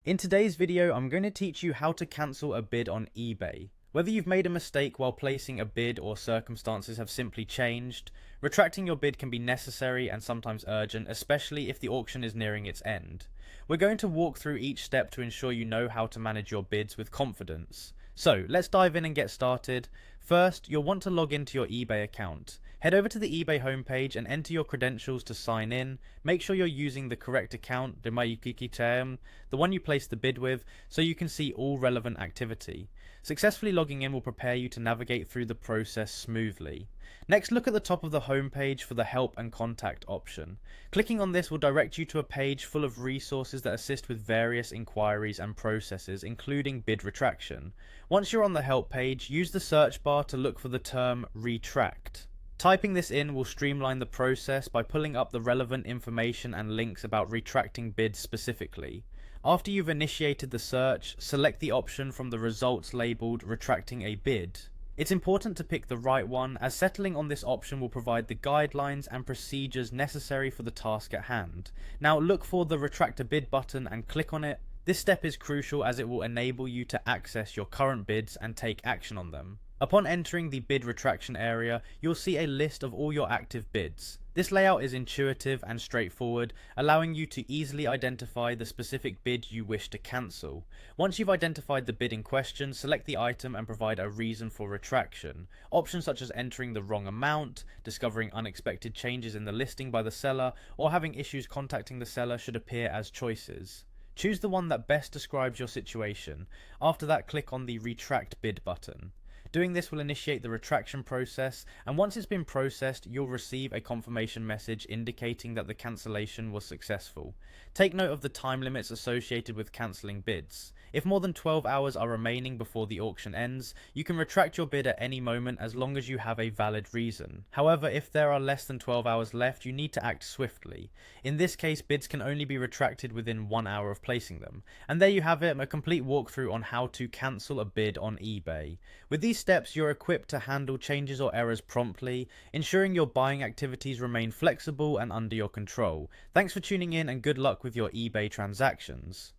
In today's video, I'm going to teach you how to cancel a bid on eBay. Whether you've made a mistake while placing a bid or circumstances have simply changed, retracting your bid can be necessary and sometimes urgent, especially if the auction is nearing its end. We're going to walk through each step to ensure you know how to manage your bids with confidence. So let's dive in and get started. First, you'll want to log into your eBay account. Head over to the eBay homepage and enter your credentials to sign in. Make sure you're using the correct account, the one you placed the bid with, so you can see all relevant activity. Successfully logging in will prepare you to navigate through the process smoothly. Next, look at the top of the homepage for the Help and Contact option. Clicking on this will direct you to a page full of resources that assist with various inquiries and processes, including bid retraction. Once you're on the Help page, use the search bar to look for the term retract. Typing this in will streamline the process by pulling up the relevant information and links about retracting bids specifically. After you've initiated the search, select the option from the results labelled Retracting a Bid. It's important to pick the right one, as settling on this option will provide the guidelines and procedures necessary for the task at hand. Now look for the Retract a Bid button and click on it. This step is crucial as it will enable you to access your current bids and take action on them. Upon entering the bid retraction area, you'll see a list of all your active bids. This layout is intuitive and straightforward, allowing you to easily identify the specific bid you wish to cancel. Once you've identified the bid in question, select the item and provide a reason for retraction. Options such as entering the wrong amount, discovering unexpected changes in the listing by the seller, or having issues contacting the seller should appear as choices. Choose the one that best describes your situation. After that, click on the Retract Bid button. Doing this will initiate the retraction process, and once it's been processed, you'll receive a confirmation message indicating that the cancellation was successful. Take note of the time limits associated with cancelling bids. If more than 12 hours are remaining before the auction ends, you can retract your bid at any moment as long as you have a valid reason. However, if there are less than 12 hours left, you need to act swiftly. In this case, bids can only be retracted within 1 hour of placing them. And there you have it, a complete walkthrough on how to cancel a bid on eBay. With these steps, you're equipped to handle changes or errors promptly, ensuring your buying activities remain flexible and under your control. Thanks for tuning in and good luck with your eBay transactions.